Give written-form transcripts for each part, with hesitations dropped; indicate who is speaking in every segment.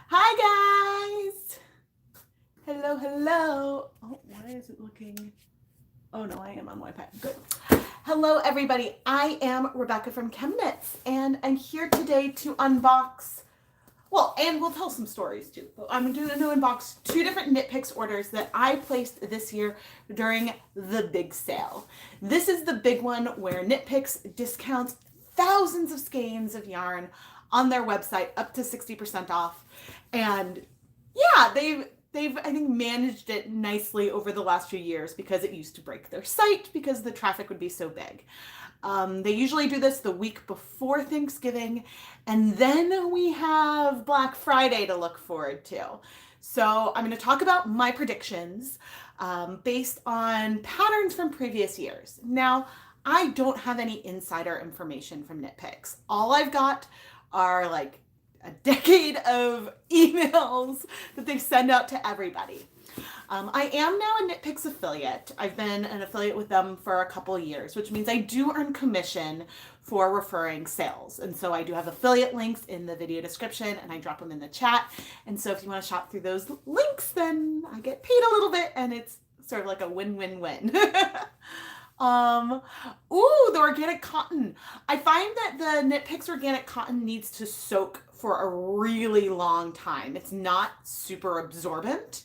Speaker 1: Hi guys! Hello, hello. Oh, why is it looking? Oh no, I am on Wi-Fi. Good. Hello everybody. I am Rebecca from ChemKnits and I'm here today to unbox, and we'll tell some stories too. But I'm going to unbox two different KnitPicks orders that I placed this year during the big sale. This is the big one where KnitPicks discounts thousands of skeins of yarn on their website up to 60% off. And yeah, they've I think managed it nicely over the last few years because it used to break their site because the traffic would be so big. They usually do this the week before Thanksgiving, and then we have Black Friday to look forward to. So I'm going to talk about my predictions based on patterns from previous years. Now, I don't have any insider information from KnitPicks. All I've got are like a decade of emails that they send out to everybody. I am now a KnitPicks affiliate. I've been an affiliate with them for a couple of years, which means I do earn commission for referring sales. And so I do have affiliate links in the video description and I drop them in the chat. And so if you want to shop through those links, then I get paid a little bit and it's sort of like a win-win-win. The organic cotton. I find that the KnitPicks organic cotton needs to soak for a really long time. It's not super absorbent.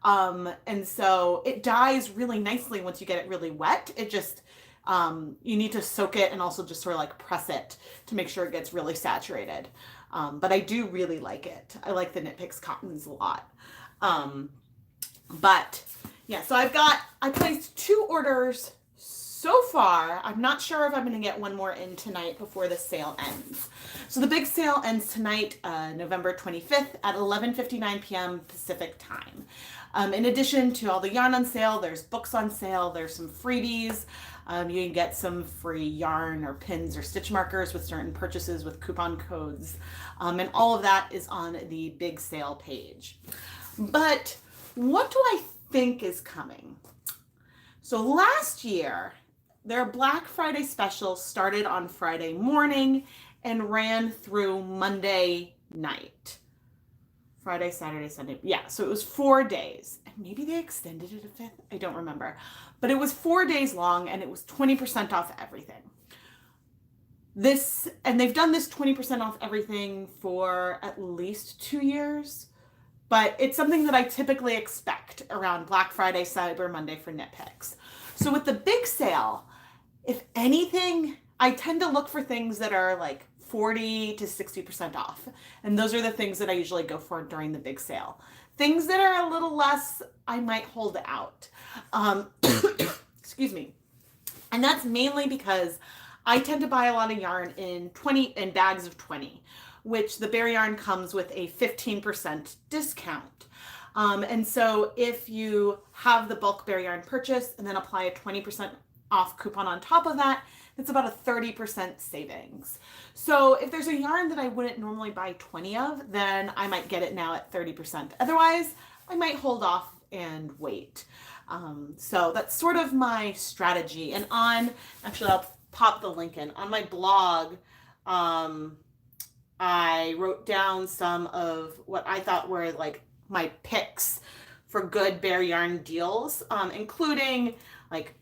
Speaker 1: And so it dyes really nicely once you get it really wet. It just, you need to soak it and also just sort of like press it to make sure it gets really saturated. But I do really like it. I like the KnitPicks cottons a lot. But yeah, so I placed two orders so far. I'm not sure if I'm going to get one more in tonight before the sale ends. So the big sale ends tonight, November 25th at 11:59 p.m. Pacific time. In addition to all the yarn on sale, there's books on sale, there's some freebies. You can get some free yarn or pins or stitch markers with certain purchases with coupon codes. And all of that is on the big sale page. But what do I think is coming? So last year, their Black Friday special started on Friday morning and ran through Monday night. Friday, Saturday, Sunday. Yeah, so it was 4 days. And maybe they extended it a fifth. I don't remember. But it was 4 days long and it was 20% off everything. And they've done this 20% off everything for at least 2 years. But it's something that I typically expect around Black Friday, Cyber Monday for KnitPicks. So with the big sale, if anything, I tend to look for things that are like 40 to 60% off. And those are the things that I usually go for during the big sale. Things that are a little less, I might hold out. Excuse me. And that's mainly because I tend to buy a lot of yarn in bags of 20, which the bare yarn comes with a 15% discount. And so if you have the bulk bare yarn purchase and then apply a 20% off coupon on top of that, it's about a 30% savings. So if there's a yarn that I wouldn't normally buy 20 of, then I might get it now at 30%. Otherwise, I might hold off and wait. So that's sort of my strategy. And actually I'll pop the link in. On my blog, I wrote down some of what I thought were like my picks for good bare yarn deals, including like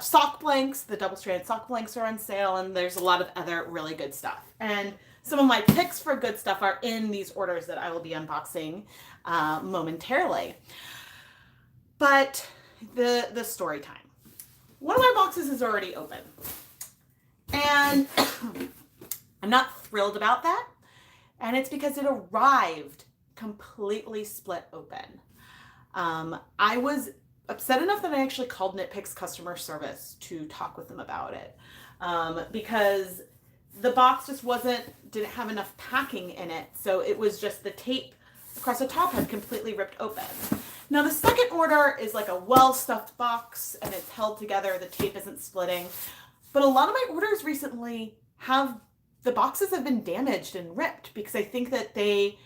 Speaker 1: sock blanks. The double-stranded sock blanks are on sale, and there's a lot of other really good stuff. And some of my picks for good stuff are in these orders that I will be unboxing momentarily. But the story time. One of my boxes is already open. And I'm not thrilled about that. And it's because it arrived completely split open. I was upset enough that I actually called KnitPicks customer service to talk with them about it, because the box just didn't have enough packing in it. So it was just the tape across the top had completely ripped open. Now the second order is like a well-stuffed box and it's held together. The tape isn't splitting. But a lot of my orders recently the boxes have been damaged and ripped because I think that maybe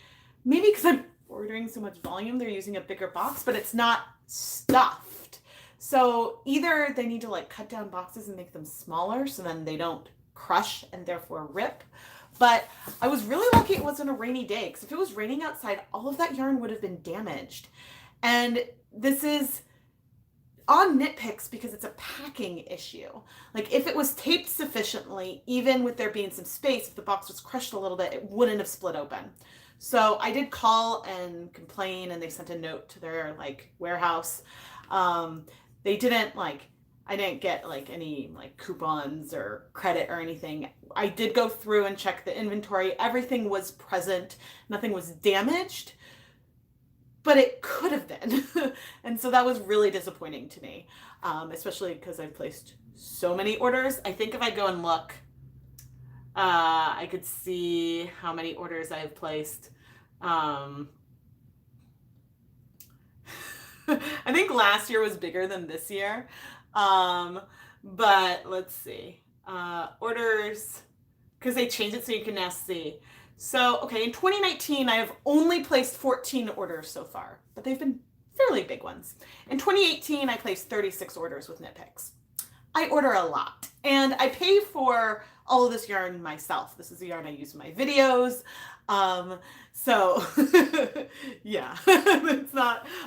Speaker 1: because I'm ordering so much volume, they're using a bigger box, but it's not stuffed. So either they need to like cut down boxes and make them smaller so then they don't crush and therefore rip, But I was really lucky it wasn't a rainy day, because if it was raining outside, all of that yarn would have been damaged. And this is on KnitPicks because it's a packing issue. Like if it was taped sufficiently, even with there being some space, if the box was crushed a little bit, it wouldn't have split open. So I did call and complain, and they sent a note to their like warehouse. They didn't like, I didn't get like any like coupons or credit or anything. I did go through and check the inventory. Everything was present. Nothing was damaged, but it could have been. And so that was really disappointing to me, especially because I've placed so many orders. I think if I go and look, I could see how many orders I've placed. I think last year was bigger than this year. But let's see. Orders, because they changed it so you can now see. So, okay, in 2019, I have only placed 14 orders so far, but they've been fairly big ones. In 2018, I placed 36 orders with KnitPicks. I order a lot, and I pay for all of this yarn myself. This is the yarn I use in my videos. So yeah,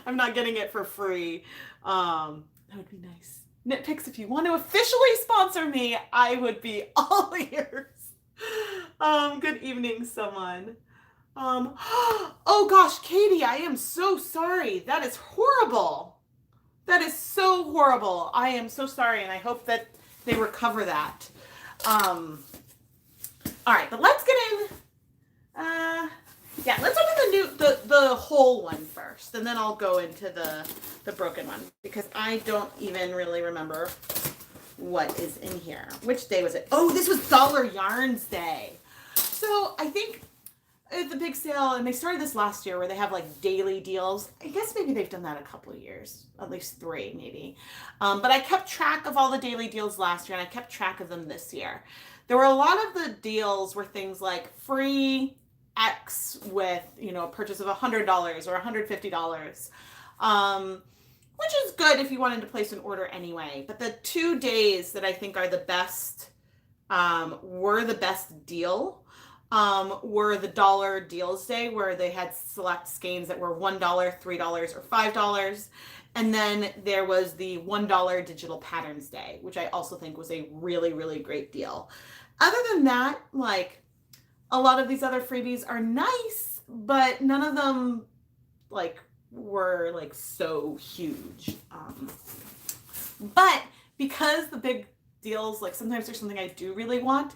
Speaker 1: I'm not getting it for free. That would be nice. KnitPicks, if you want to officially sponsor me, I would be all ears. Good evening, someone. Oh gosh, Katie, I am so sorry. That is horrible. That is so horrible. I am so sorry, and I hope that they recover that. All right, but let's get in. Yeah, let's open the whole one first, and then I'll go into the broken one, because I don't even really remember what is in here. Which day was it? Oh, this was Dollar Yarns Day. So I think it's a big sale, and they started this last year where they have like daily deals. I guess maybe they've done that a couple of years, at least 3 maybe. But I kept track of all the daily deals last year, and I kept track of them this year. There were a lot of the deals were things like free X with, you know, a purchase of $100 or $150, which is good if you wanted to place an order anyway. But the 2 days that I think are the best, were the best deal, were the Dollar Deals Day, where they had select skeins that were $1, $3, or $5. And then there was the $1 Digital Patterns Day, which I also think was a really, really great deal. Other than that, like, a lot of these other freebies are nice, but none of them like were like so huge. But because the big deals, like sometimes there's something I do really want,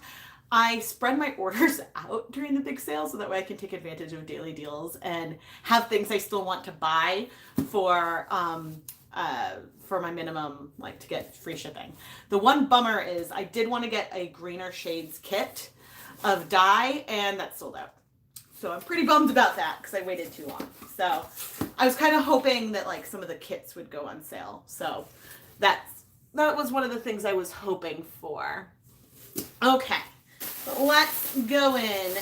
Speaker 1: I spread my orders out during the big sale so that way I can take advantage of daily deals and have things I still want to buy for my minimum, like to get free shipping. The one bummer is I did want to get a greener shades kit of dye, and that's sold out. So I'm pretty bummed about that because I waited too long. So I was kind of hoping that like some of the kits would go on sale. So that was one of the things I was hoping for. Okay, let's go in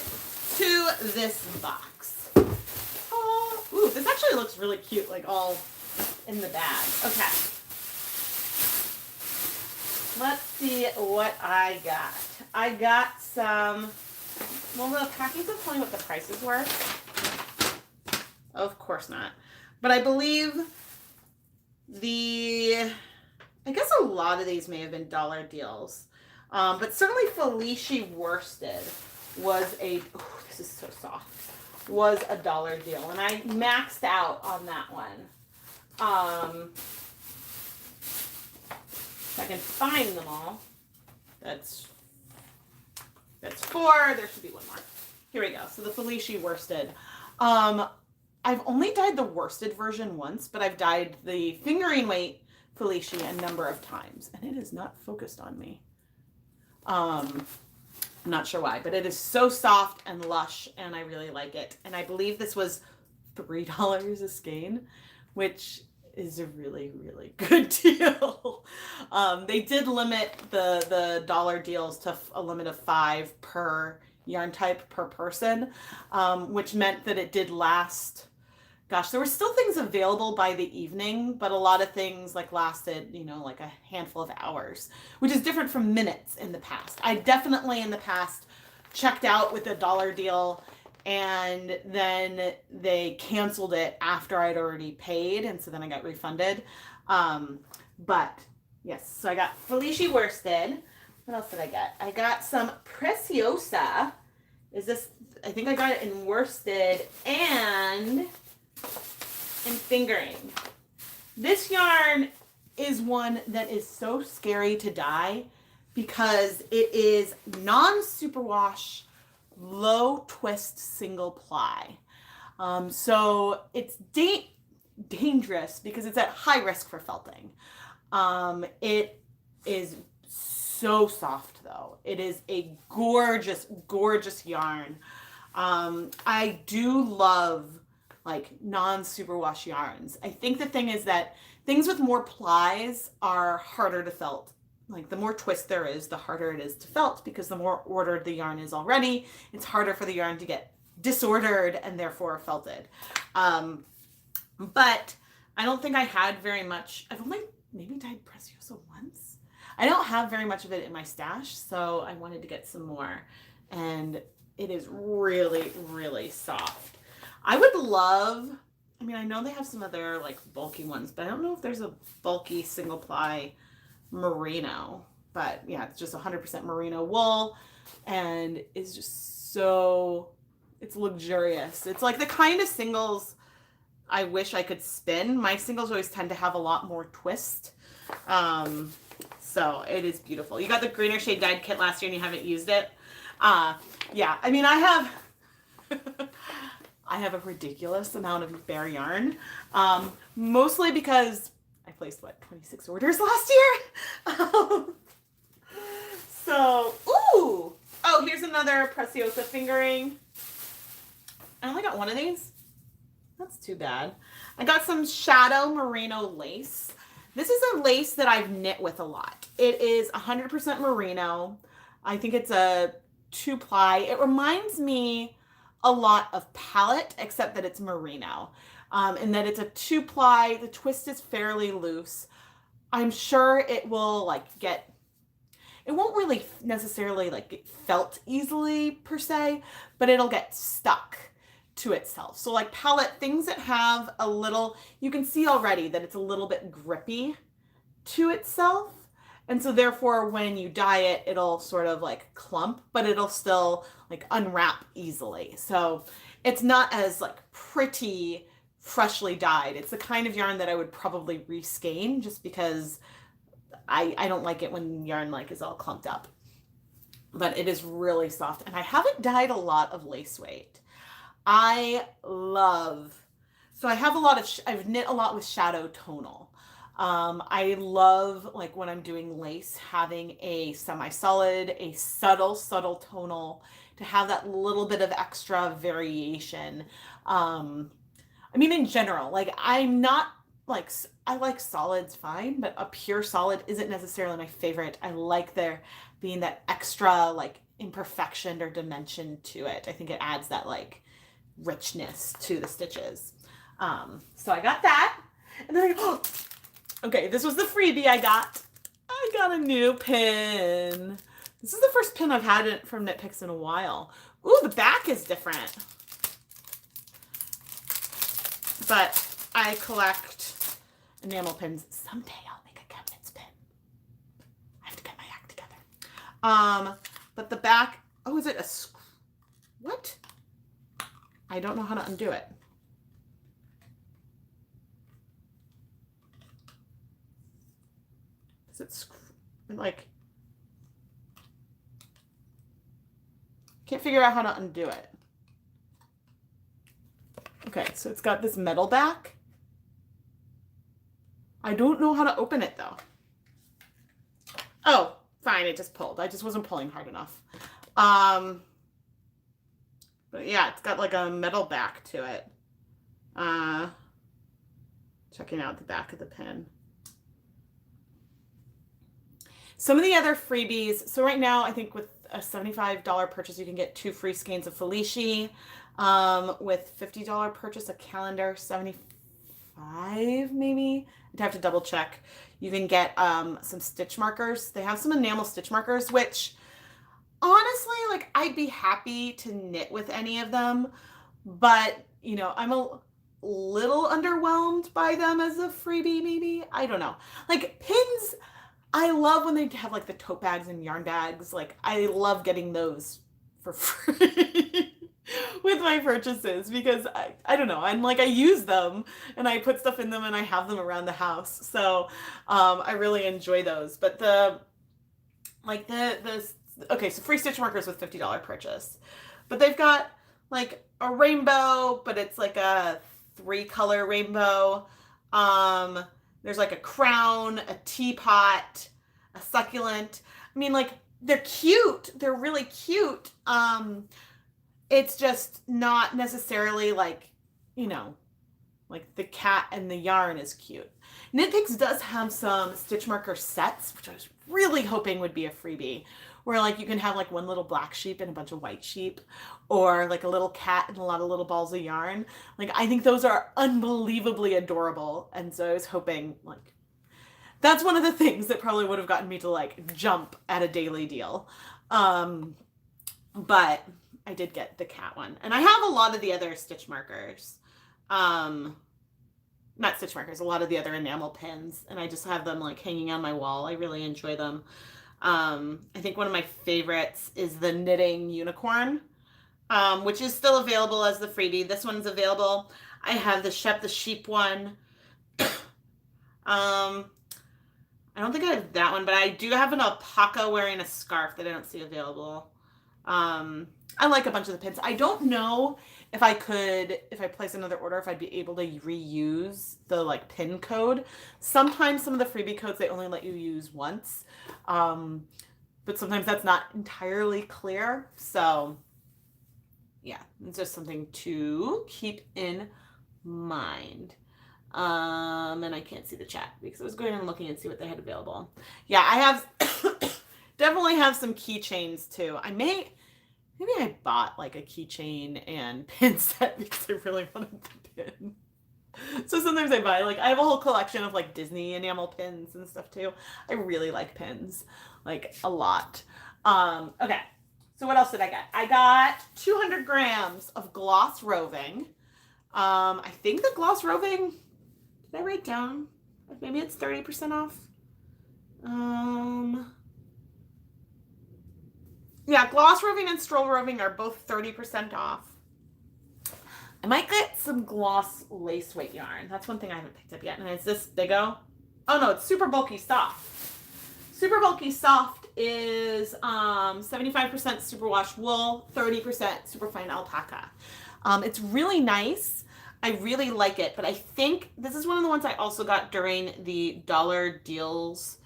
Speaker 1: to this box. Oh, ooh, this actually looks really cute, like all in the bag. Okay. Let's see what I got. I got some, well, the packing doesn't tell me what the prices were. Of course not. But I believe I guess a lot of these may have been dollar deals. But certainly Felicia worsted was this is so soft, was a dollar deal. And I maxed out on that one. If I can find them all. That's 4. There should be one more. Here we go. So the Felicia worsted. I've only dyed the worsted version once, but I've dyed the fingering weight Felicia a number of times, and it is not focused on me. I'm not sure why, but it is so soft and lush, and I really like it. And I believe this was $3 a skein, which is a really, really good deal. They did limit the dollar deals to a limit of 5 per yarn type per person, which meant that it did last. Gosh, there were still things available by the evening, but a lot of things like lasted, you know, like a handful of hours, which is different from minutes in the past. I definitely in the past checked out with a dollar deal, and then they canceled it after I'd already paid, and so then I got refunded. But yes, so I got Felicia worsted. What else did I get? I got some Preciosa. I think I got it in worsted and in fingering. This yarn is one that is so scary to dye because it is non-superwash, low twist, single ply. So it's dangerous because it's at high risk for felting. It is so soft though. It is a gorgeous, gorgeous yarn. I do love like non-superwash yarns. I think the thing is that things with more plies are harder to felt. Like the more twist there is, the harder it is to felt because the more ordered the yarn is already, it's harder for the yarn to get disordered and therefore felted. But I don't think I had very much. I've only maybe dyed Preciosa once. I don't have very much of it in my stash, so I wanted to get some more. And it is really, really soft. I would love, I mean, I know they have some other like bulky ones, but I don't know if there's a bulky single ply merino. But yeah, it's just 100% merino wool and it's just so, it's luxurious. It's like the kind of singles I wish I could spin. My singles always tend to have a lot more twist. So it is beautiful. You got the greener shade dyed kit last year and you haven't used it. Yeah, I mean, I have a ridiculous amount of bare yarn, mostly because I placed, what, 26 orders last year? So, ooh! Oh, here's another Preciosa fingering. I only got one of these. That's too bad. I got some Shadow Merino lace. This is a lace that I've knit with a lot. It is 100% merino. I think it's a 2-ply. It reminds me a lot of palette, except that it's merino. And that it's a 2-ply. The twist is fairly loose. I'm sure it will like get, it won't really necessarily like get felt easily per se, but it'll get stuck to itself. So like palette, things that have a little, you can see already that it's a little bit grippy to itself. And so therefore when you dye it, it'll sort of like clump, but it'll still like unwrap easily. So it's not as like pretty freshly dyed. It's the kind of yarn that I would probably reskein just because I don't like it when yarn like is all clumped up. But it is really soft. And I haven't dyed a lot of lace weight. I love, so I have a lot of, I've knit a lot with Shadow Tonal. I love, like when I'm doing lace, having a semi-solid, a subtle tonal to have that little bit of extra variation. I mean, in general, like I'm not like, I like solids fine, but a pure solid isn't necessarily my favorite. I like there being that extra like imperfection or dimension to it. I think it adds that like richness to the stitches. So I got that. And then okay, this was the freebie I got. I got a new pin. This is the first pin I've had from KnitPicks in a while. Ooh, the back is different. But I collect enamel pins. Someday I'll make a ChemKnits pin. I have to get my act together. But the back, oh, is it a, what? I don't know how to undo it. Is it like, can't figure out how to undo it. Okay, so it's got this metal back. I don't know how to open it though. Oh, fine, it just pulled. I just wasn't pulling hard enough. But yeah, it's got like a metal back to it. Checking out the back of the pin. Some of the other freebies. So right now, I think with a $75 purchase, you can get 2 free skeins of Felicia. With $50 purchase, a calendar, 75 maybe. I'd have to double check. You can get some stitch markers. They have some enamel stitch markers, which honestly, like I'd be happy to knit with any of them, but you know, I'm a little underwhelmed by them as a freebie, maybe. I don't know. Like pins, I love when they have like the tote bags and yarn bags. Like I love getting those for free with my purchases because I don't know. I'm like I use them and I put stuff in them and I have them around the house. So I really enjoy those. But the like the okay, so free stitch markers with $50 purchase. But they've got like a rainbow, but it's like a 3-color rainbow. Um, there's like a crown, a teapot, a succulent. I mean, like they're cute. They're really cute. It's just not necessarily like, you know, like the cat and the yarn is cute. KnitPicks does have some stitch marker sets, which I was really hoping would be a freebie, where like you can have like one little black sheep and a bunch of white sheep, or like a little cat and a lot of little balls of yarn. Like I think those are unbelievably adorable, and so I was hoping like that's one of the things that probably would have gotten me to like jump at a daily deal. But I did get the cat one, and I have a lot of the other stitch markers. Not stitch markers, a lot of the other enamel pins, and I just have them like hanging on my wall. I really enjoy them. I think one of my favorites is the knitting unicorn, which is still available as the freebie. This one's available. I have the Shep the Sheep one. I don't think I have that one, but I do have an alpaca wearing a scarf that I don't see available. I like a bunch of the pins. I don't know if I place another order, if I'd be able to reuse the like pin code. Sometimes some of the freebie codes, they only let you use once. But sometimes that's not entirely clear. So yeah, it's just something to keep in mind. And I can't see the chat because I was going and looking and see what they had available. Yeah, I have definitely have some keychains too. Maybe I bought like a keychain and pin set because I really wanted the pin. So sometimes I buy, like, I have a whole collection of like Disney enamel pins and stuff too. I really like pins, like a lot. Okay, so what else did I get? I got 200 grams of gloss roving. I think the gloss roving, did I write down? Maybe it's 30% off. Yeah, gloss roving and stroll roving are both 30% off. I might get some gloss lace weight yarn. That's one thing I haven't picked up yet. And is this Big O? Oh no, it's Super Bulky Soft. Super Bulky Soft is 75% superwash wool, 30% superfine alpaca. It's really nice. I really like it, but I think this is one of the ones I also got during the dollar deals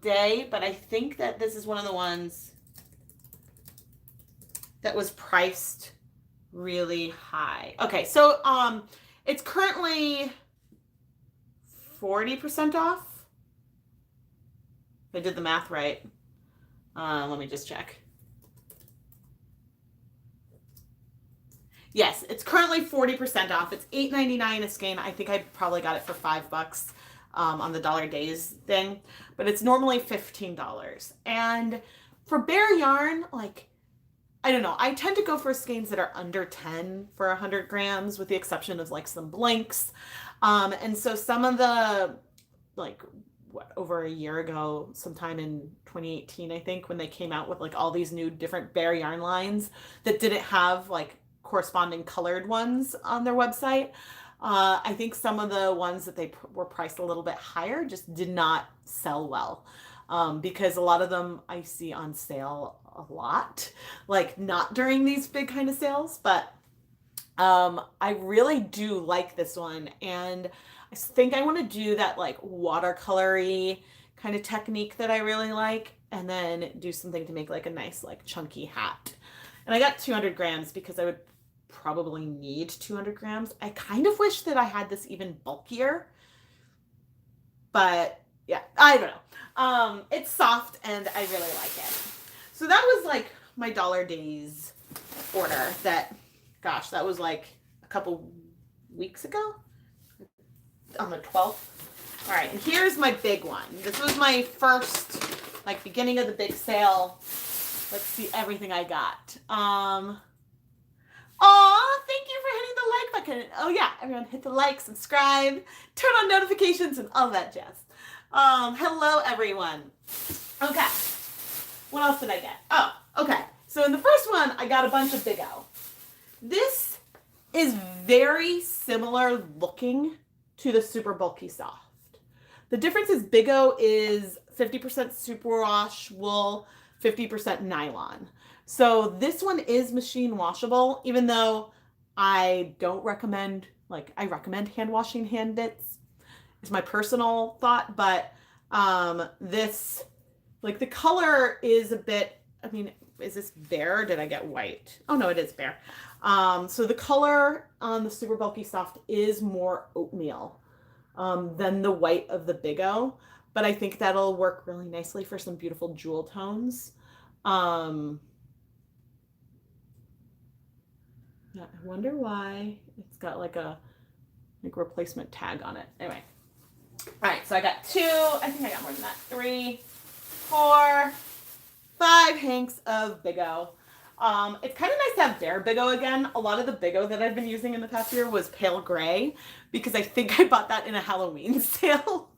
Speaker 1: day, but I think that this is one of the ones that was priced really high. Okay, so it's currently 40% off. If I did the math right. Let me just check. Yes, it's currently 40% off. It's $8.99 a skein. I think I probably got it for $5 on the dollar days thing, but it's normally $15. And for bare yarn, like, I don't know, I tend to go for skeins that are under 10 for 100 grams, with the exception of like some blanks. And so some of the, like, over a year ago, sometime in 2018, I think, when they came out with like all these new different bare yarn lines that didn't have like corresponding colored ones on their website. I think some of the ones that they were priced a little bit higher just did not sell well, because a lot of them I see on sale a lot, like not during these big kind of sales, but I really do like this one, and I think I want to do that like watercolory kind of technique that I really like, and then do something to make like a nice like chunky hat. And I got 200 grams because I would probably need 200 grams. I kind of wish that I had this even bulkier, but yeah, I don't know. It's soft and I really like it. So that was like my dollar days order that, gosh, that was like a couple weeks ago on the 12th. All right, and here's my big one. This was my first, like, beginning of the big sale Let's see everything I got. Aw, thank you for hitting the like button. Oh yeah, everyone hit the like, subscribe, turn on notifications and all that jazz. Hello everyone. Okay, what else did I get? Oh, okay. So in the first one, I got a bunch of Big O. This is very similar looking to the Super Bulky Soft. The difference is Big O is 50% superwash wool, 50% nylon. So this one is machine washable, even though I don't recommend, I recommend hand washing hand knits. It's my personal thought, but this, the color is a bit, is this bare or did I get white? Oh no, it is bare. So the color on the Super Bulky Soft is more oatmeal than the white of the Big O, but I think that'll work really nicely for some beautiful jewel tones. Yeah, I wonder why it's got a replacement tag on it. Anyway. All right, so I got 2, I think I got more than that. 3, 4, 5 hanks of Big O. It's kind of nice to have bare Big O again. A lot of the Big O that I've been using in the past year was pale gray because I think I bought that in a Halloween sale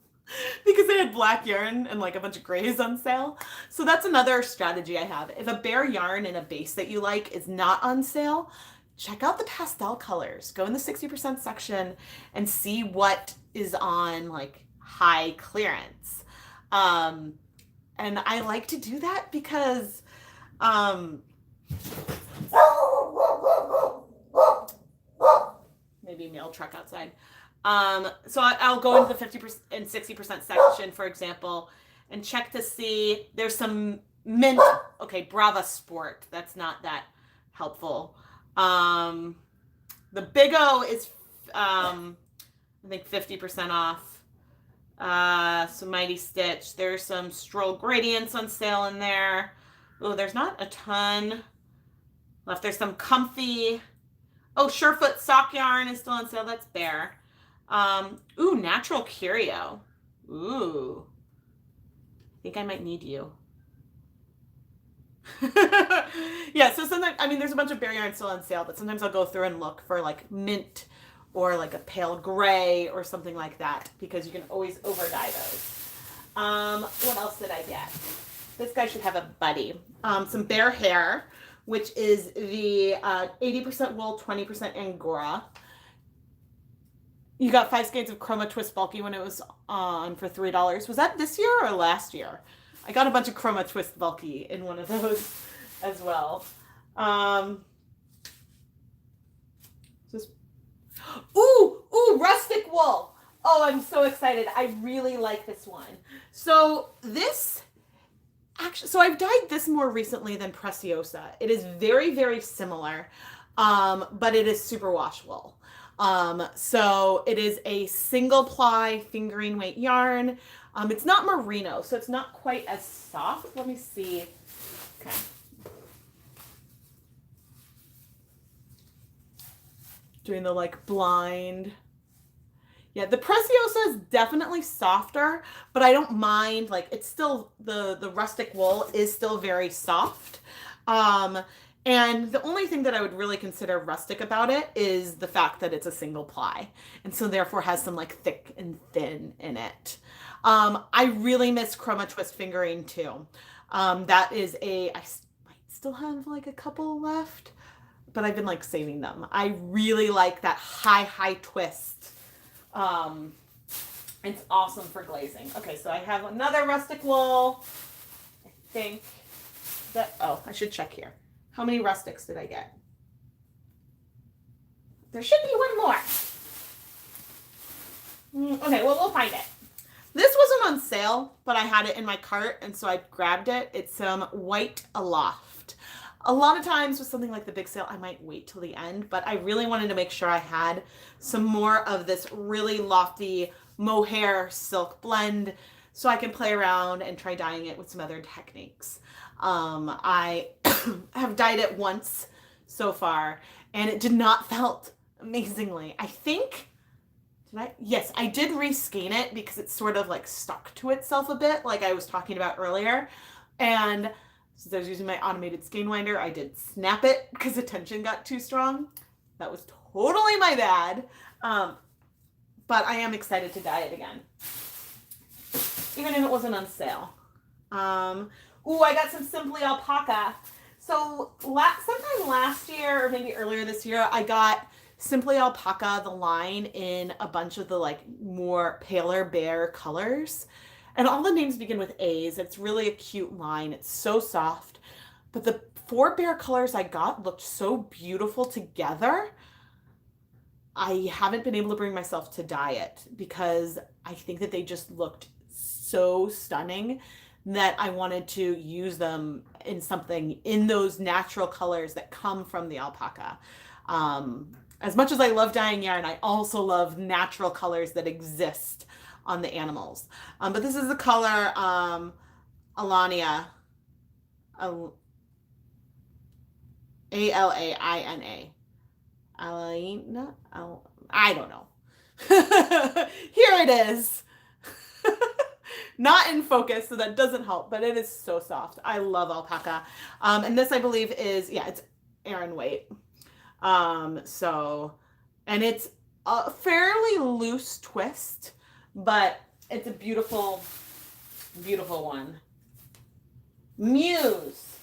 Speaker 1: because they had black yarn and a bunch of grays on sale. So that's another strategy I have. If a bare yarn in a base that you like is not on sale, check out the pastel colors. Go in the 60% section and see what is on high clearance. And I like to do that because maybe mail truck outside. So I'll go into the 50% and 60% section, for example, and check to see there's some mint. Okay, Brava Sport. That's not that helpful. The Big O is, I think 50% off. Some Mighty Stitch. There's some Stroll Gradients on sale in there. Oh, there's not a ton left. There's some Comfy. Oh, Surefoot sock yarn is still on sale. That's bare. Ooh, Natural Curio. Ooh. I think I might need you. Yeah, so sometimes, there's a bunch of bare yarn still on sale, but sometimes I'll go through and look for mint or a pale gray or something like that because you can always over dye those. What else did I get? This guy should have a buddy. Some Bare Hair, which is the 80% wool, 20% Angora. You got 5 skeins of Chroma Twist Bulky when it was on for $3. Was that this year or last year? I got a bunch of Chroma Twist Bulky in one of those as well. Ooh, Rustic Wool. Oh, I'm so excited. I really like this one. So I've dyed this more recently than Preciosa. It is very, very similar, but it is super wash wool. So it is a single ply fingering weight yarn. It's not merino, so it's not quite as soft. Let me see. Okay. Doing the blind. Yeah, the Preciosa is definitely softer, but I don't mind. It's still, the rustic wool is still very soft. And the only thing that I would really consider rustic about it is the fact that it's a single ply. And so therefore has some thick and thin in it. I really miss Chroma Twist fingering too. That is I might still have a couple left, but I've been saving them. I really like that high twist. It's awesome for glazing. Okay, so I have another rustic wool. I think that, I should check here. How many rustics did I get? There should be one more. Okay, well, we'll find it. This wasn't on sale, but I had it in my cart, and so I grabbed it. It's some White Aloft. A lot of times with something like the big sale, I might wait till the end, but I really wanted to make sure I had some more of this really lofty mohair silk blend so I can play around and try dyeing it with some other techniques. I have dyed it once so far, and it did not felt amazingly. I think, yes, I did reskein it because it's sort of stuck to itself a bit, like I was talking about earlier. And Since I was using my automated skein winder, I did snap it because the tension got too strong. That was totally my bad. But I am excited to dye it again, even if it wasn't on sale. Ooh, I got some Simply Alpaca. So sometime last year or maybe earlier this year, I got Simply Alpaca, the line, in a bunch of the like more paler bare colors. And all the names begin with A's. It's really a cute line. It's so soft. But the 4 bare colors I got looked so beautiful together. I haven't been able to bring myself to dye it because I think that they just looked so stunning that I wanted to use them in something in those natural colors that come from the alpaca. As much as I love dyeing yarn, I also love natural colors that exist on the animals. But this is the color Alania, Alaina. Alaina? I don't know. Here it is. Not in focus, so that doesn't help, but it is so soft. I love alpaca. And this, I believe, is, yeah, it's Aran weight. And it's a fairly loose twist, but it's a beautiful, beautiful one. Muse.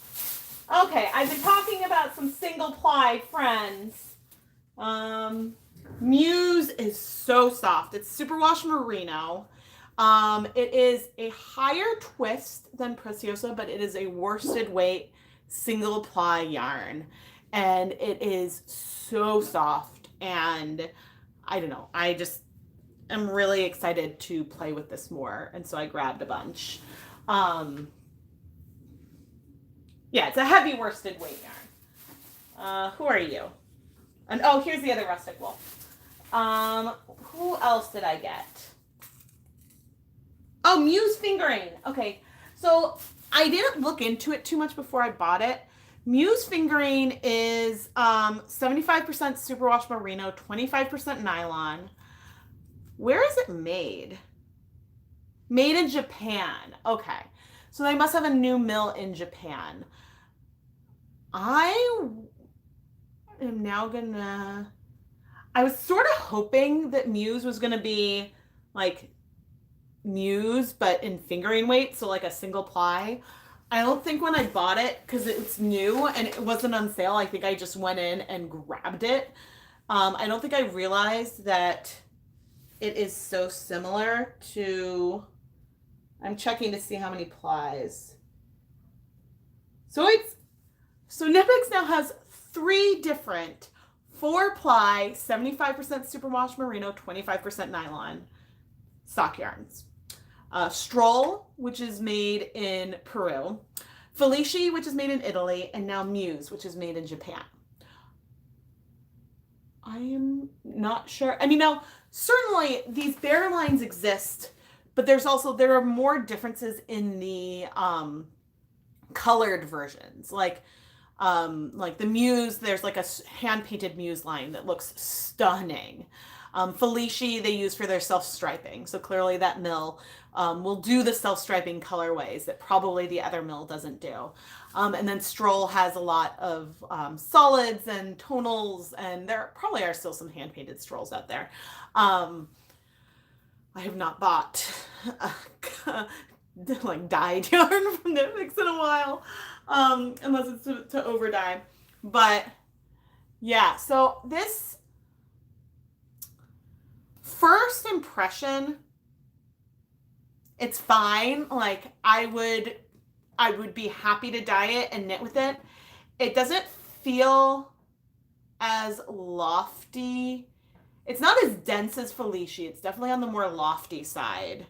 Speaker 1: Okay, I've been talking about some single ply, friends. Muse is so soft. It's superwash merino. It is a higher twist than Preciosa, but it is a worsted weight single ply yarn. And it is so soft. And I don't know, I just am really excited to play with this more. And so I grabbed a bunch. Yeah, it's a heavy worsted weight yarn. Who are you? And oh, here's the other rustic wool. Who else did I get? Oh, Muse fingering. Okay, so I didn't look into it too much before I bought it. Muse fingering is 75% superwash merino, 25% nylon. Where is it made? Made in Japan. Okay, so they must have a new mill in Japan. I am now gonna... I was sort of hoping that Muse was gonna be like Muse, but in fingering weight, so like a single ply. I don't think when I bought it, because it's new and it wasn't on sale, I think I just went in and grabbed it. I don't think I realized that it is so similar to... I'm checking to see how many plies. So KnitPicks now has 3 different 4-ply, 75% superwash merino, 25% nylon sock yarns. Stroll, which is made in Peru, Felici, which is made in Italy, and now Muse, which is made in Japan. I am not sure. I mean, now, certainly these bare lines exist, but there are more differences in the colored versions. Like the Muse, there's like a hand-painted Muse line that looks stunning. Felici they use for their self-striping. So clearly that mill will do the self-striping colorways that probably the other mill doesn't do. And then Stroll has a lot of solids and tonals, and there probably are still some hand-painted Strolls out there. I have not bought like dyed yarn from KnitPicks in a while, unless it's to over dye. But yeah, so this first impression, it's fine. Like I would be happy to dye it and knit with it. It doesn't feel as lofty. It's not as dense as Felici. It's definitely on the more lofty side.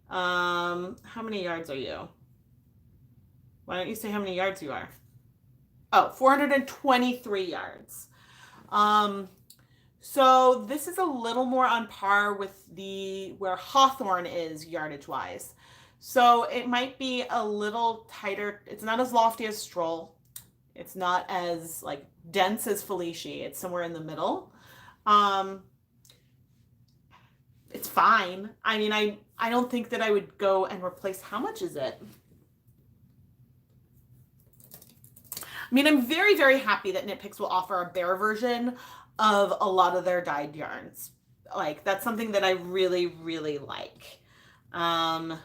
Speaker 1: How many yards are you? Why don't you say how many yards you are? Oh, 423 yards. So this is a little more on par with where Hawthorne is yardage wise. So it might be a little tighter. It's not as lofty as Stroll. It's not as like dense as Felici. It's somewhere in the middle. It's fine. I mean, I don't think that I would go and replace, how much is it? I mean, I'm very, very happy that KnitPicks will offer a bare version of a lot of their dyed yarns. Like, that's something that I really, really like. So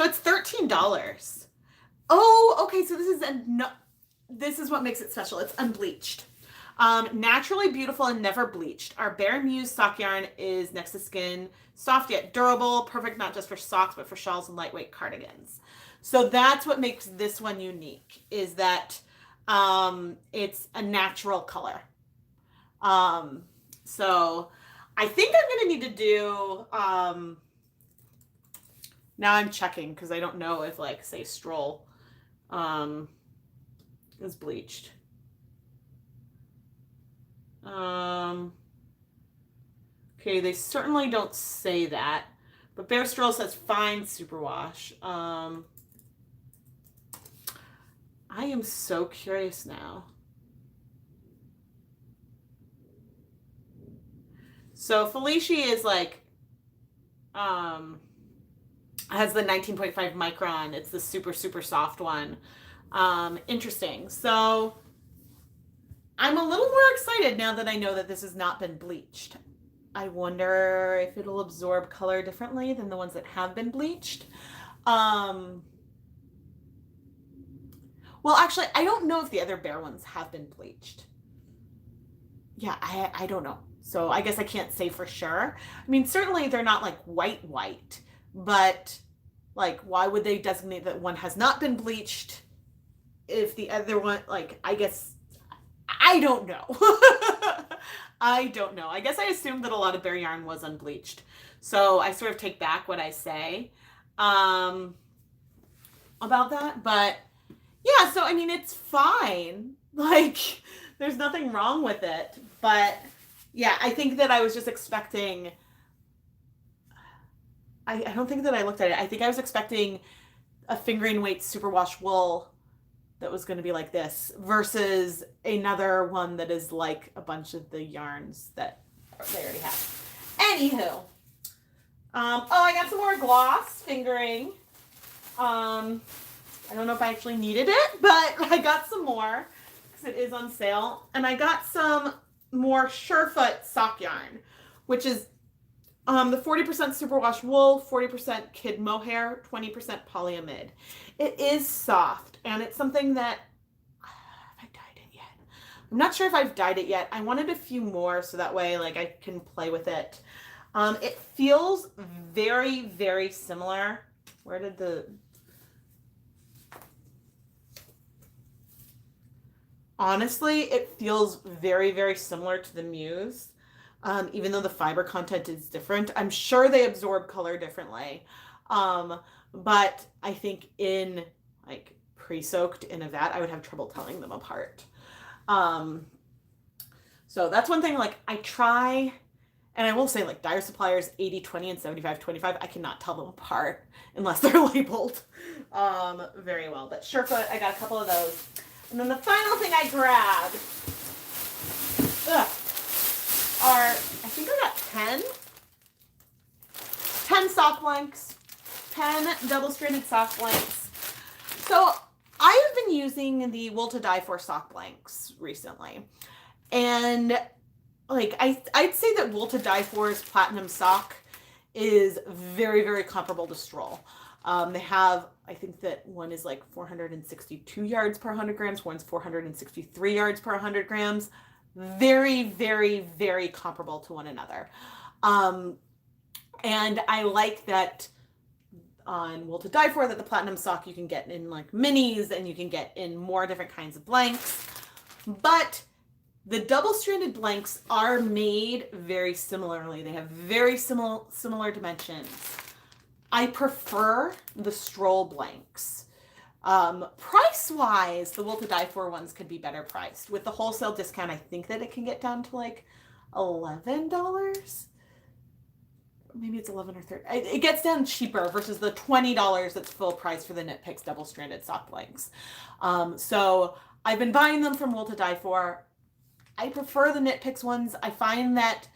Speaker 1: it's $13. Oh, okay, so this is what makes it special. It's unbleached. Naturally beautiful and never bleached. Our Bare Muse sock yarn is next to skin, soft yet durable, perfect not just for socks, but for shawls and lightweight cardigans. So that's what makes this one unique, is that it's a natural color. So I think I'm going to need to do, now I'm checking because I don't know if, like, say Stroll is bleached. Okay, they certainly don't say that, but Bare Stroll says fine superwash. I am so curious now. So Felicia is like, has the 19.5 micron. It's the super, super soft one. Interesting. So I'm a little more excited now that I know that this has not been bleached. I wonder if it'll absorb color differently than the ones that have been bleached. Well, actually, I don't know if the other Bare ones have been bleached. Yeah, I don't know. So I guess I can't say for sure. I mean, certainly they're not like white, but like, why would they designate that one has not been bleached if the other one, like, I guess, I don't know. I don't know. I guess I assumed that a lot of Bare yarn was unbleached. So I sort of take back what I say about that. But yeah, so I mean, it's fine. Like, there's nothing wrong with it. But yeah, I think that I was just expecting, I don't think that I looked at it. I think I was expecting a fingering weight superwash wool that was going to be like this versus another one that is like a bunch of the yarns that they already have. Anywho, oh, I got some more gloss fingering. I don't know if I actually needed it, but I got some more because it is on sale. And I got some more Surefoot sock yarn, which is the 40% superwash wool, 40% kid mohair, 20% polyamide. It is soft, and it's something that, have I dyed it yet? I'm not sure if I've dyed it yet. I wanted a few more so that way, like, I can play with it. It feels very, very similar. Where did the... Honestly, it feels very, very similar to the Muse. Even though the fiber content is different. I'm sure they absorb color differently. But I think in, like, pre-soaked in a vat, I would have trouble telling them apart. So that's one thing, like, I try, and I will say, like, dyer suppliers 80-20 and 75-25, I cannot tell them apart unless they're labeled very well. But Surefoot, I got a couple of those. And then the final thing I grabbed, I think I got 10 sock blanks, 10 double-stranded sock blanks. So I have been using the Wool to Die For sock blanks recently. And like, I'd say that Wool to Die For's Platinum sock is very, very comparable to Stroll. They have, I think that one is like 462 yards per 100 grams, one's 463 yards per 100 grams. Very, very, very comparable to one another. And I like that on Wool to Die For that the Platinum sock you can get in like minis and you can get in more different kinds of blanks. But the double-stranded blanks are made very similarly. They have very similar dimensions. I prefer the Stroll blanks. Price-wise, the Wool to Die For ones could be better priced. With the wholesale discount, I think that it can get down to like $11. Maybe it's 11 or 13. It gets down cheaper versus the $20 that's full price for the KnitPicks double-stranded sock blanks. So I've been buying them from Wool to Die For. I prefer the KnitPicks ones. I find that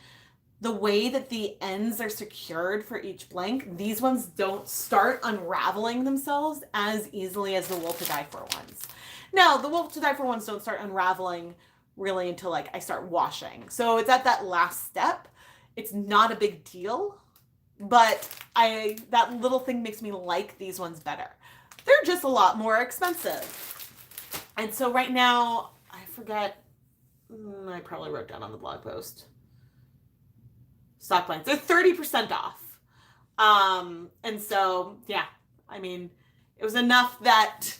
Speaker 1: the way that the ends are secured for each blank, these ones don't start unraveling themselves as easily as the Wool to Die For ones. Now, the Wool to Die For ones don't start unraveling really until like I start washing. So it's at that last step. It's not a big deal, but that little thing makes me like these ones better. They're just a lot more expensive. And so right now, I forget, I probably wrote down on the blog post. Stock blanks, they're 30% off. And so, yeah, I mean, it was enough that,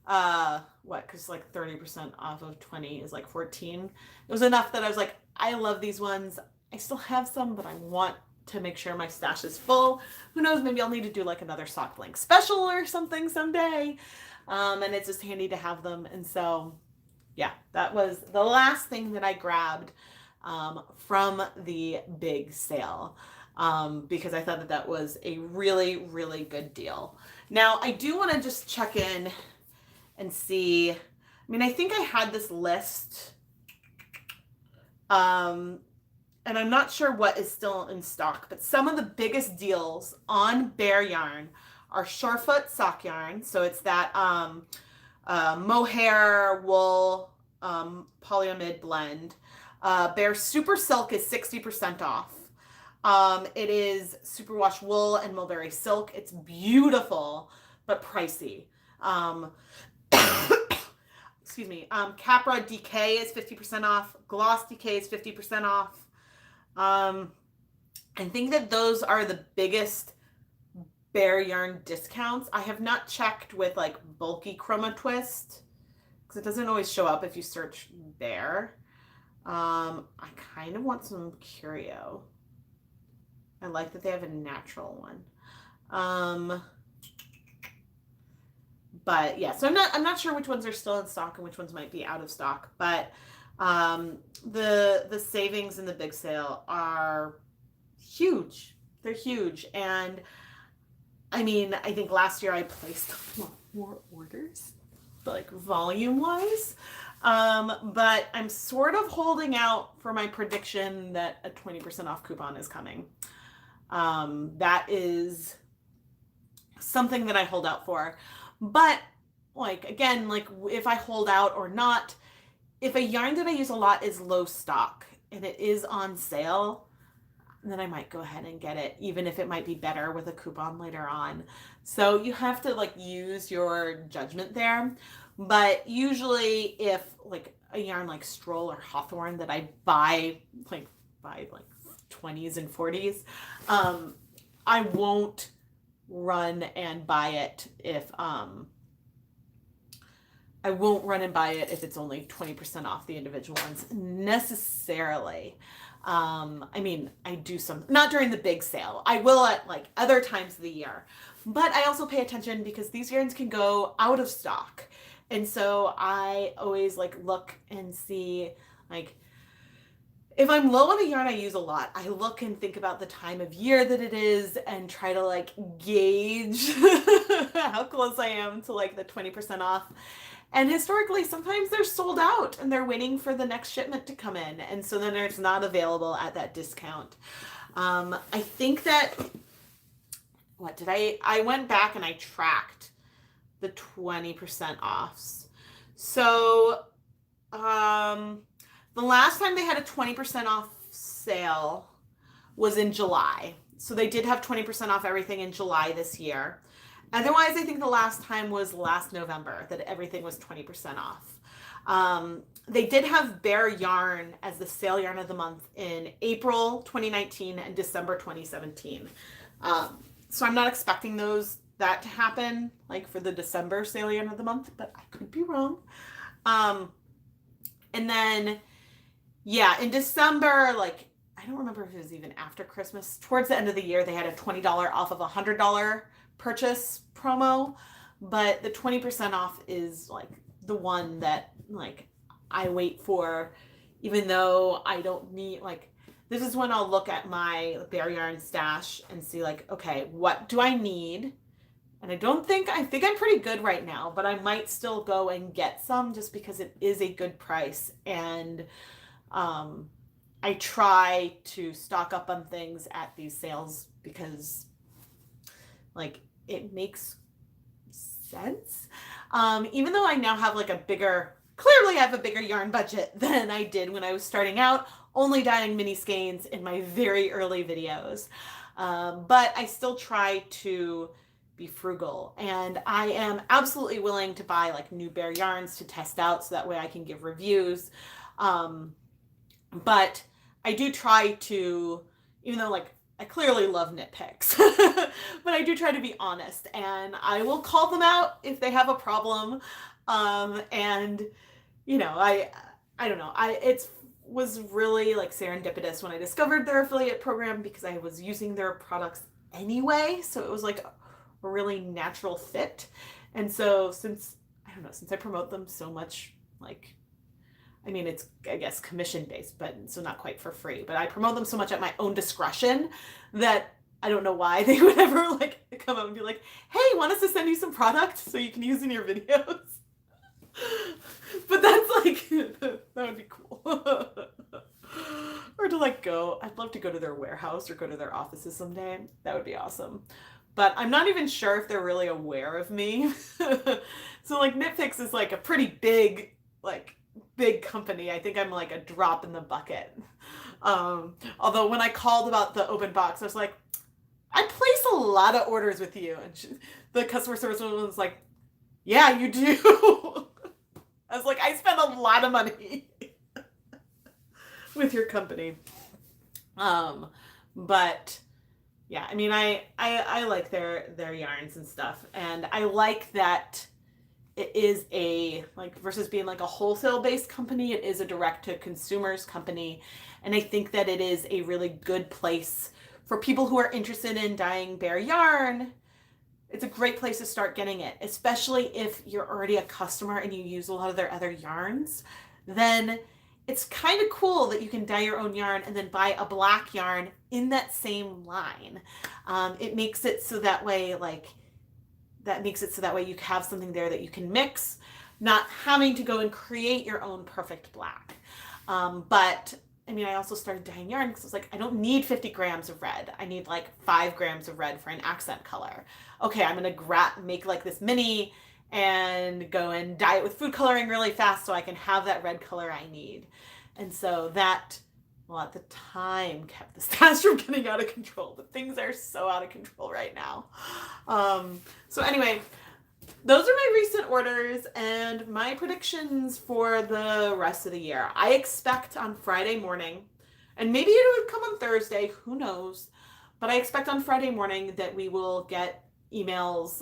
Speaker 1: because like 30% off of 20 is like 14. It was enough that I was like, I love these ones. I still have some, but I want to make sure my stash is full. Who knows, maybe I'll need to do like another sock blank special or something someday. And it's just handy to have them. And so, yeah, that was the last thing that I grabbed from the big sale, because I thought that that was a really, really good deal. Now, I do want to just check in and see. I mean, I think I had this list, and I'm not sure what is still in stock, but some of the biggest deals on Bear Yarn are Surefoot sock yarn. So it's that mohair wool polyamide blend. Bear Super Silk is 60% off. It is superwash wool and mulberry silk. It's beautiful, but pricey. Excuse me. Capra DK is 50% off. Gloss DK is 50% off. I think that those are the biggest Bear Yarn discounts. I have not checked with like bulky Chroma Twist because it doesn't always show up if you search Bear. I kind of want some Curio. I like that they have a natural one. But yeah, so I'm not sure which ones are still in stock and which ones might be out of stock, but the savings in the big sale are huge. They're huge. And I mean, I think last year I placed a lot more orders, like volume wise. But I'm sort of holding out for my prediction that a 20% off coupon is coming. That is something that I hold out for. But like, again, like if I hold out or not, if a yarn that I use a lot is low stock and it is on sale, then I might go ahead and get it, even if it might be better with a coupon later on. So you have to like use your judgment there. But usually if like a yarn like Stroll or Hawthorne that I buy like 20s and 40s, I won't run and buy it if it's only 20% off the individual ones necessarily. I mean, I do some, not during the big sale. I will at like other times of the year, but I also pay attention because these yarns can go out of stock. And so I always like look and see, like, if I'm low on a yarn I use a lot, I look and think about the time of year that it is and try to like gauge how close I am to like the 20% off. And historically, sometimes they're sold out and they're waiting for the next shipment to come in. And so then it's not available at that discount. I think that, I went back and I tracked the 20% offs. So, the last time they had a 20% off sale was in July. So they did have 20% off everything in July this year. Otherwise, I think the last time was last November that everything was 20% off. They did have Bear Yarn as the sale yarn of the month in April 2019 and December 2017. So I'm not expecting that to happen like for the December sale yarn of the month, but I could be wrong. And then, yeah, in December, like, I don't remember if it was even after Christmas, towards the end of the year, they had a $20 off of a $100 purchase promo, but the 20% off is like the one that like I wait for, even though I don't need, like, this is when I'll look at my Bear Yarn stash and see like, okay, what do I need? And I think I'm pretty good right now, but I might still go and get some just because it is a good price. And I try to stock up on things at these sales because like it makes sense. Even though I now have like clearly I have a bigger yarn budget than I did when I was starting out, only dyeing mini skeins in my very early videos. But I still try to be frugal, and I am absolutely willing to buy like new bare yarns to test out so that way I can give reviews. But I do try to, even though like I clearly love KnitPicks, but I do try to be honest, and I will call them out if they have a problem. And you know, I don't know. It was really like serendipitous when I discovered their affiliate program because I was using their products anyway, so it was like a really natural fit. And so since I promote them so much, like, I mean, it's, I guess, commission based, but so not quite for free. But I promote them so much at my own discretion that I don't know why they would ever like come up and be like, hey, want us to send you some products so you can use in your videos? But that's like, that would be cool. Or to like go, I'd love to go to their warehouse or go to their offices someday. That would be awesome. But I'm not even sure if they're really aware of me. So like KnitPicks is like a pretty big company. I think I'm like a drop in the bucket. Although when I called about the open box, I was like, I place a lot of orders with you. And the customer service woman was like, yeah, you do. I was like, I spend a lot of money with your company. But yeah, I mean, I like their yarns and stuff. And I like that it is versus being like a wholesale based company, it is a direct to consumers company. And I think that it is a really good place for people who are interested in dyeing bare yarn. It's a great place to start getting it, especially if you're already a customer and you use a lot of their other yarns. Then it's kind of cool that you can dye your own yarn and then buy a black yarn in that same line. It makes it so that way, you have something there that you can mix, not having to go and create your own perfect black. But I mean, I also started dyeing yarn because I was like, I don't need 50 grams of red. I need like 5 grams of red for an accent color. Okay, I'm going to make like this mini and go and dye it with food coloring really fast so I can have that red color I need. And so that, well, at the time kept the stash from getting out of control, but things are so out of control right now. So anyway, those are my recent orders and my predictions for the rest of the year. I expect on Friday morning, and maybe it would come on Thursday, who knows, but I expect on Friday morning that we will get emails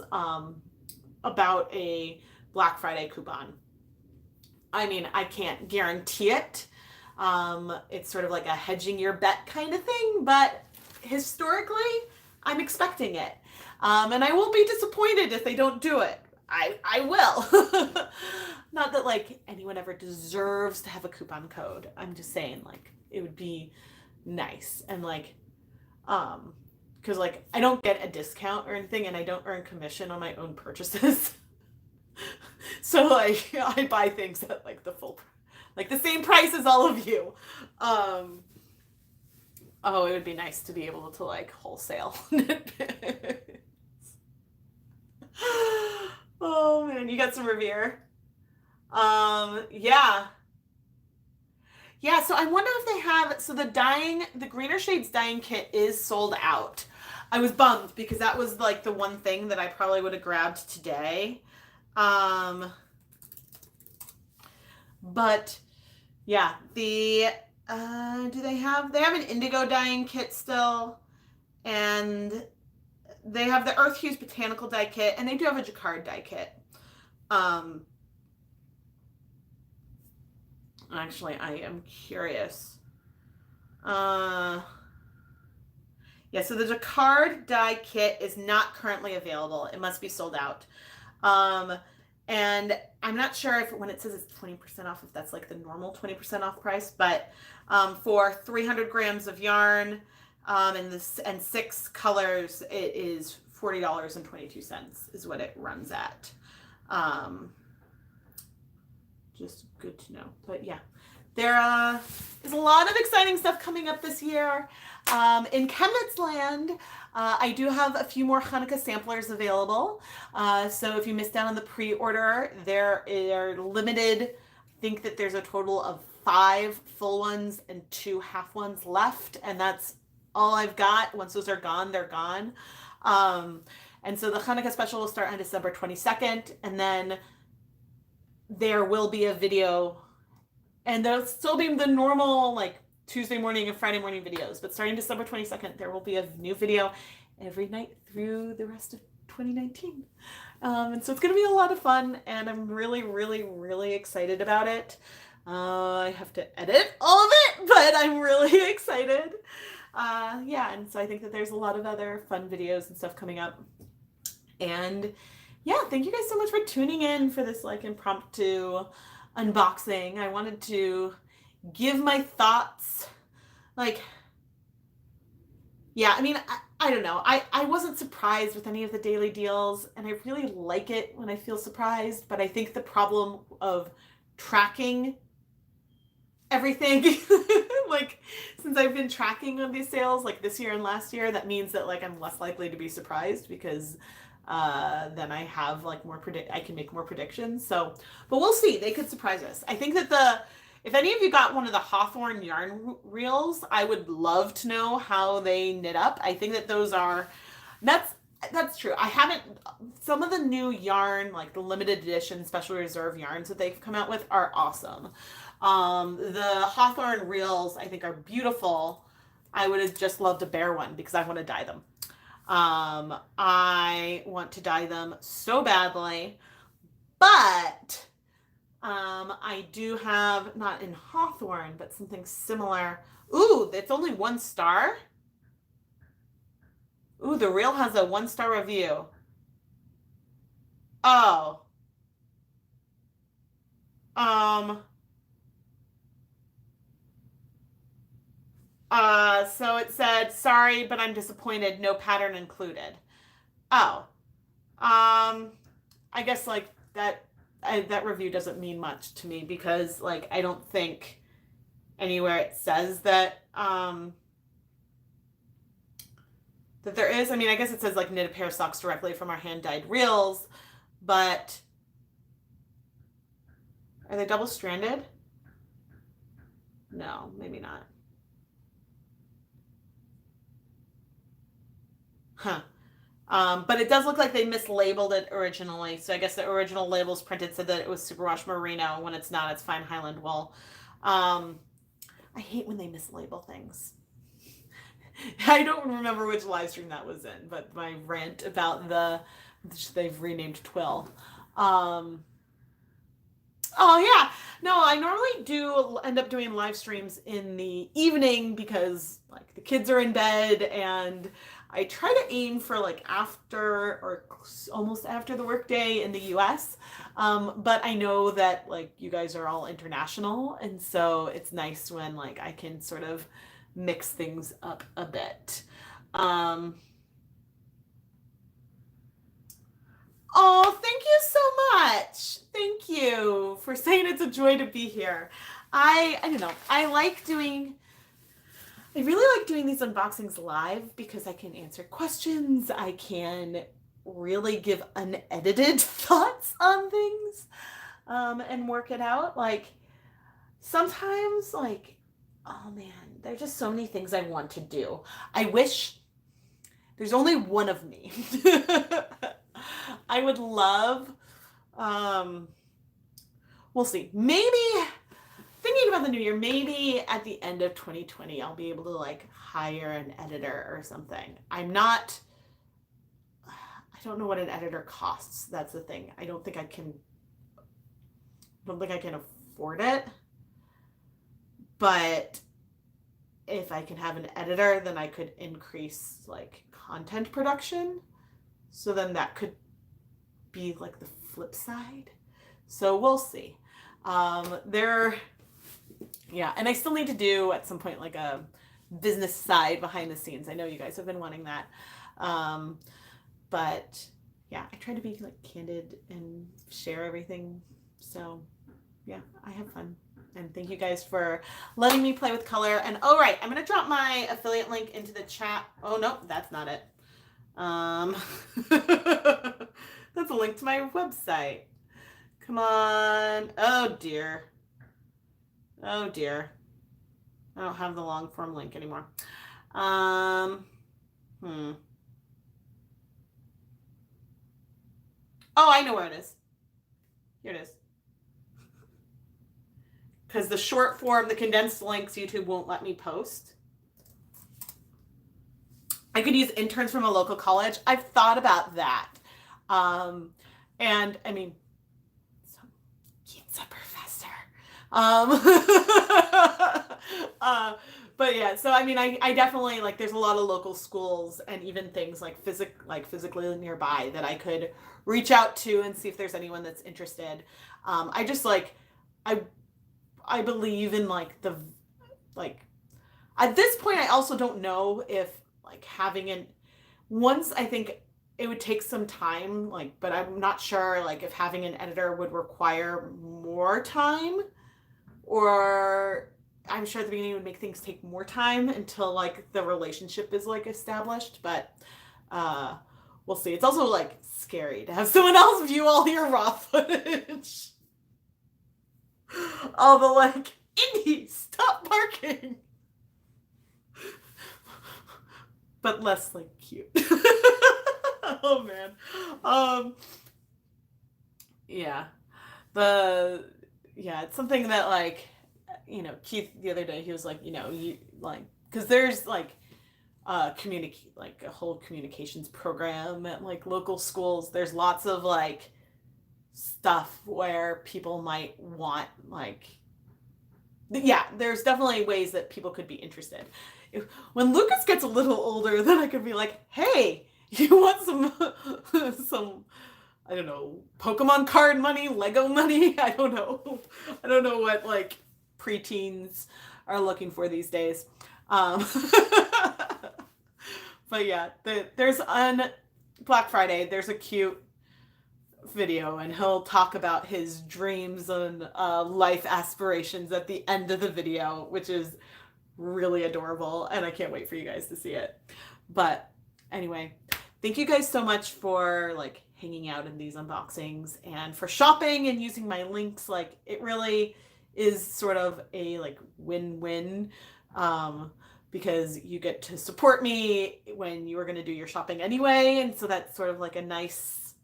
Speaker 1: about a Black Friday coupon. I mean, I can't guarantee it. It's sort of like a hedging your bet kind of thing, but historically, I'm expecting it. And I won't be disappointed if they don't do it. I will. Not that like anyone ever deserves to have a coupon code. I'm just saying like it would be nice. And like, because like I don't get a discount or anything and I don't earn commission on my own purchases. So like I buy things at like the same price as all of you. Oh, it would be nice to be able to like wholesale. Oh man, you got some Revere. Yeah. Yeah, so I wonder if they have, so the Greener Shades dyeing kit is sold out. I was bummed because that was like the one thing that I probably would have grabbed today. But yeah, they have an indigo dyeing kit still, and they have the Earth Hues botanical dye kit, and they do have a jacquard dye kit. Actually, I am curious. Yeah, so the jacquard dye kit is not currently available. It must be sold out. And I'm not sure if when it says it's 20% off, if that's like the normal 20% off price, but for 300 grams of yarn and 6 colors, it is $40.22 is what it runs at. Just good to know. But yeah, they're there's a lot of exciting stuff coming up this year. In ChemKnits land, I do have a few more Hanukkah samplers available. So if you missed out on the pre-order, there are limited. I think that there's a total of 5 full ones and 2 half ones left, and that's all I've got. Once those are gone, they're gone. And so the Hanukkah special will start on December 22nd, and then there will be a video, and there'll still be the normal like Tuesday morning and Friday morning videos, but starting December 22nd, there will be a new video every night through the rest of 2019. And so it's going to be a lot of fun, and I'm really, really, really excited about it. I have to edit all of it, but I'm really excited. Yeah, and so I think that there's a lot of other fun videos and stuff coming up. And yeah, thank you guys so much for tuning in for this like impromptu unboxing. I wanted to give my thoughts. Like, yeah, I mean, I don't know. I wasn't surprised with any of the daily deals, and I really like it when I feel surprised, but I think the problem of tracking everything, like, since I've been tracking on these sales, like this year and last year, that means that like I'm less likely to be surprised because then I have like I can make more predictions. So, but we'll see. They could surprise us. I think that if any of you got one of the Hawthorne yarn reels, I would love to know how they knit up. I think that that's true. I haven't, some of the new yarn, like the limited edition special reserve yarns that they've come out with are awesome. The Hawthorne reels I think are beautiful. I would have just loved a bare one because I want to dye them. I want to dye them so badly, but I do have, not in Hawthorne, but something similar. Ooh, it's only 1 star. Ooh, the reel has a 1-star review. Oh. So it said, sorry, but I'm disappointed. No pattern included. Oh. I guess like that review doesn't mean much to me because like I don't think anywhere it says that that there is. I mean, I guess it says like knit a pair of socks directly from our hand-dyed reels, but are they double-stranded? No, maybe not. Huh. But it does look like they mislabeled it originally. So I guess the original labels printed said that it was superwash merino. When it's not, it's fine Highland wool. I hate when they mislabel things. I don't remember which live stream that was in, but my rant about they've renamed twill. Oh yeah, no, I normally do end up doing live streams in the evening because like the kids are in bed, and I try to aim for like after or almost after the workday in the US. But I know that like you guys are all international, and so it's nice when like I can sort of mix things up a bit. Oh, thank you so much. Thank you for saying it's a joy to be here. I don't know. I really like doing these unboxings live because I can answer questions. I can really give unedited thoughts on things and work it out. Like sometimes like, oh man, there's just so many things I want to do. I wish there's only one of me. I would love, we'll see. Maybe, thinking about the new year, maybe at the end of 2020, I'll be able to like hire an editor or something. I don't know what an editor costs. That's the thing. I don't think I can afford it. But if I can have an editor, then I could increase like content production. So then that could be like the flip side. So we'll see. Yeah, and I still need to do at some point like a business side behind the scenes. I know you guys have been wanting that. But yeah, I try to be like candid and share everything. So yeah, I have fun. And thank you guys for letting me play with color. And oh, right, I'm going to drop my affiliate link into the chat. Oh, no, that's not it. That's a link to my website. Come on. Oh, dear. Oh, dear. I don't have the long form link anymore. Oh, I know where it is. Here it is. Because the short form, the condensed links, YouTube won't let me post. I could use interns from a local college. I've thought about that. And I mean, he's a professor. But yeah, so I mean, I definitely like, there's a lot of local schools and even things like physically nearby that I could reach out to and see if there's anyone that's interested. I just like, I believe in like at this point, I also don't know if like having once I think it would take some time, like, but I'm not sure like if having an editor would require more time, or I'm sure at the beginning it would make things take more time until like the relationship is like established, but we'll see. It's also like scary to have someone else view all your raw footage. All the like, Indy, stop barking. But less like cute. Oh man. Yeah. It's something that like, you know, Keith the other day, he was like, you know, you like, because there's like like a whole communications program at like local schools. There's lots of like stuff where people might want like, yeah, there's definitely ways that people could be interested. When Lucas gets a little older, then I could be like, hey, you want some I don't know, Pokemon card money, Lego money? I don't know what like preteens are looking for these days. But yeah, there's on Black Friday, there's a cute video and he'll talk about his dreams and life aspirations at the end of the video, which is really adorable, and I can't wait for you guys to see it. But anyway, thank you guys so much for like hanging out in these unboxings and for shopping and using my links. Like, it really is sort of a like win-win, because you get to support me when you are going to do your shopping anyway, and so that's sort of like a nice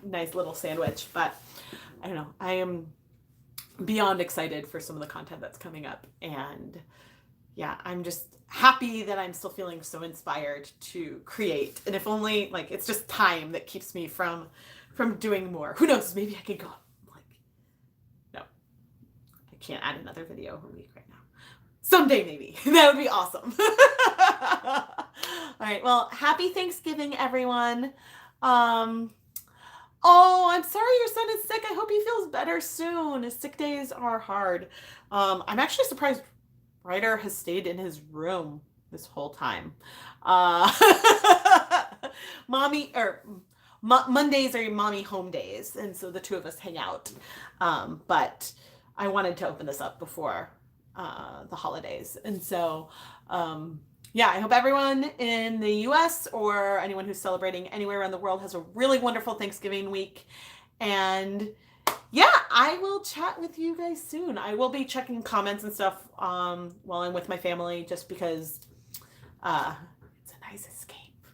Speaker 1: little sandwich. But I don't know, I am beyond excited for some of the content that's coming up, and yeah, I'm just happy that I'm still feeling so inspired to create. And if only like it's just time that keeps me from doing more. Who knows, maybe I could go like, no, I can't add another video a week right now. Someday maybe. That would be awesome. All right, well, happy Thanksgiving, everyone. Oh, I'm sorry your son is sick. I hope he feels better soon. Sick days are hard. I'm actually surprised Ryder has stayed in his room this whole time. Mondays are mommy home days, and so the two of us hang out. But I wanted to open this up before the holidays. And so, yeah, I hope everyone in the US or anyone who's celebrating anywhere around the world has a really wonderful Thanksgiving week. And yeah, I will chat with you guys soon. I will be checking comments and stuff while I'm with my family, just because it's a nice escape.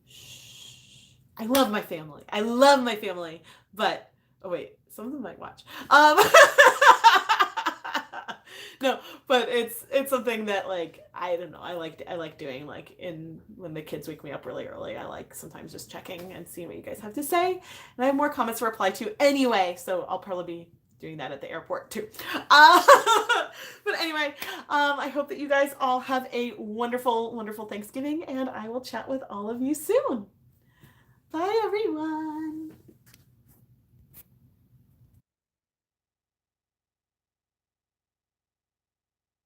Speaker 1: Shh. I love my family. But, oh wait, some of them might watch. No, but it's something that like, I don't know, I like doing like when the kids wake me up really early. I like sometimes just checking and seeing what you guys have to say, and I have more comments to reply to anyway, so I'll probably be doing that at the airport too. But anyway, I hope that you guys all have a wonderful Thanksgiving, and I will chat with all of you soon. Bye everyone.